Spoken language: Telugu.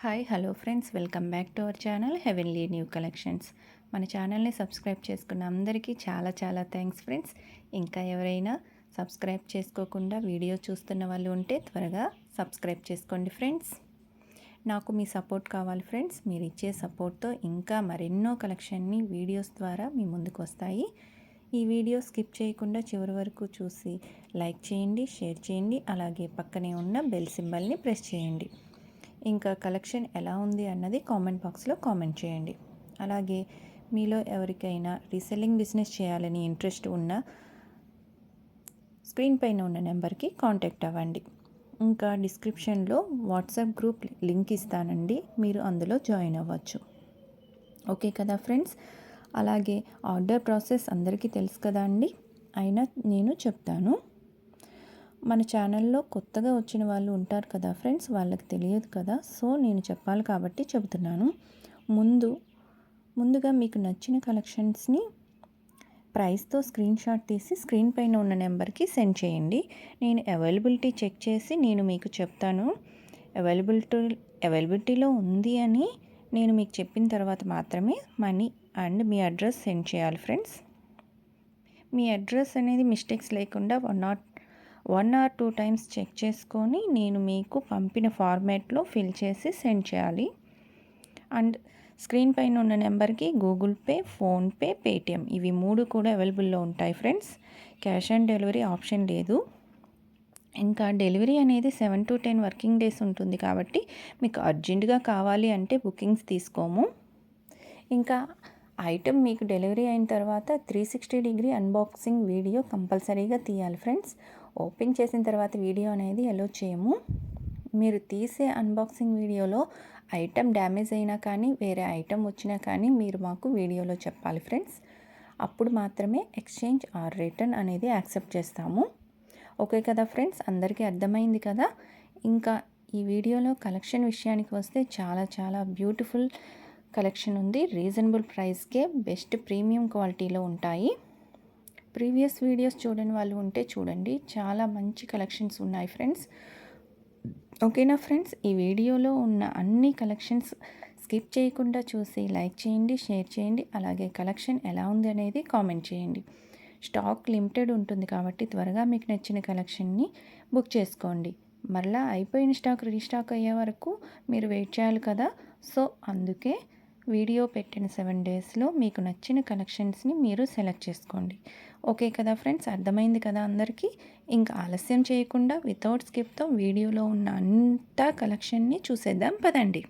Hi hello friends, welcome back to our channel heavenly new collections. మన ఛానల్ని సబ్స్క్రైబ్ చేసుకున్న అందరికీ చాలా చాలా థ్యాంక్స్ ఫ్రెండ్స్. ఇంకా ఎవరైనా సబ్స్క్రైబ్ చేసుకోకుండా వీడియో చూస్తున్న వాళ్ళు ఉంటే త్వరగా సబ్స్క్రైబ్ చేసుకోండి ఫ్రెండ్స్. నాకు మీ సపోర్ట్ కావాలి ఫ్రెండ్స్. మీరు ఇచ్చే సపోర్ట్తో ఇంకా మరెన్నో కలెక్షన్ని వీడియోస్ ద్వారా మీ ముందుకు వస్తాయి. ఈ వీడియో స్కిప్ చేయకుండా చివరి వరకు చూసి లైక్ చేయండి, షేర్ చేయండి, అలాగే పక్కనే ఉన్న బెల్ సింబల్ని ప్రెస్ చేయండి. ఇంకా కలెక్షన్ ఎలా ఉంది అన్నది కామెంట్ బాక్స్లో కామెంట్ చేయండి. అలాగే మీలో ఎవరికైనా రీసెల్లింగ్ బిజినెస్ చేయాలని ఇంట్రెస్ట్ ఉన్న స్క్రీన్ పైన ఉన్న నెంబర్కి కాంటాక్ట్ అవ్వండి. ఇంకా డిస్క్రిప్షన్లో వాట్సాప్ గ్రూప్ లింక్ ఇస్తానండి, మీరు అందులో జాయిన్ అవ్వచ్చు. ఓకే కదా ఫ్రెండ్స్. అలాగే ఆర్డర్ ప్రాసెస్ అందరికీ తెలుసు కదా అండి, అయినా నేను చెప్తాను. మన ఛానల్లో కొత్తగా వచ్చిన వాళ్ళు ఉంటారు కదా ఫ్రెండ్స్, వాళ్ళకి తెలియదు కదా, సో నేను చెప్పాలి కాబట్టి చెబుతున్నాను. ముందుగా మీకు నచ్చిన కలెక్షన్స్ని ప్రైస్తో స్క్రీన్ షాట్ తీసి స్క్రీన్ పైన ఉన్న నెంబర్కి సెండ్ చేయండి. నేను అవైలబిలిటీ చెక్ చేసి నేను మీకు చెప్తాను. అవైలబిలిటీలో ఉంది అని నేను మీకు చెప్పిన తర్వాత మాత్రమే money and me address send చేయాలి ఫ్రెండ్స్. మీ అడ్రస్ అనేది మిస్టేక్స్ లేకుండా 1 or 2 టైమ్స్ చెక్ చేసుకొని నేను మీకు పంపిన ఫార్మాట్లో ఫిల్ చేసి సెండ్ చేయాలి. అండ్ స్క్రీన్ పైన ఉన్న నెంబర్కి గూగుల్ పే, ఫోన్పే, పేటిఎం ఇవి 3 కూడా అవైలబుల్లో ఉంటాయి friends. Cash on delivery option లేదు. ఇంకా డెలివరీ అనేది 7 to 10 వర్కింగ్ డేస్ ఉంటుంది కాబట్టి మీకు అర్జెంటుగా కావాలి అంటే బుకింగ్స్ తీసుకోము. ఇంకా ఐటెం మీకు డెలివరీ అయిన తర్వాత 360 అన్బాక్సింగ్ వీడియో కంపల్సరీగా తీయాలి ఫ్రెండ్స్. ఓపెన్ చేసిన తర్వాత వీడియో అనేది అలో చేయము. మీరు తీసే అన్బాక్సింగ్ వీడియోలో ఐటెం డ్యామేజ్ అయినా కానీ వేరే ఐటెం వచ్చినా కానీ మీరు మాకు వీడియోలో చెప్పాలి ఫ్రెండ్స్. అప్పుడు మాత్రమే ఎక్స్చేంజ్ ఆర్ రిటర్న్ అనేది యాక్సెప్ట్ చేస్తాము. ఓకే కదా ఫ్రెండ్స్, అందరికీ అర్థమైంది కదా. ఇంకా ఈ వీడియోలో కలెక్షన్ విషయానికి వస్తే చాలా చాలా బ్యూటిఫుల్ కలెక్షన్ ఉంది. రీజనబుల్ ప్రైస్కే బెస్ట్ ప్రీమియం క్వాలిటీలో ఉంటాయి. ప్రీవియస్ వీడియోస్ చూడని వాళ్ళు ఉంటే చూడండి, చాలా మంచి కలెక్షన్స్ ఉన్నాయి ఫ్రెండ్స్. ఓకేనా ఫ్రెండ్స్, ఈ వీడియోలో ఉన్న అన్ని కలెక్షన్స్ స్కిప్ చేయకుండా చూసి లైక్ చేయండి, షేర్ చేయండి, అలాగే కలెక్షన్ ఎలా ఉంది అనేది కామెంట్ చేయండి. స్టాక్ లిమిటెడ్ ఉంటుంది కాబట్టి త్వరగా మీకు నచ్చిన కలెక్షన్ని బుక్ చేసుకోండి. మరలా అయిపోయిన స్టాక్ రీస్టాక్ అయ్యే వరకు మీరు వెయిట్ చేయాలి కదా. సో అందుకే వీడియో పెట్టిన 7 డేస్లో మీకు నచ్చిన కలెక్షన్స్ని మీరు సెలెక్ట్ చేసుకోండి. ఓకే కదా ఫ్రెండ్స్, అర్థమైంది కదా అందరికీ. ఇంకా ఆలస్యం చేయకుండా వితౌట్ స్కిప్తో వీడియోలో ఉన్న అంతా కలెక్షన్ని చూసేద్దాం పదండి.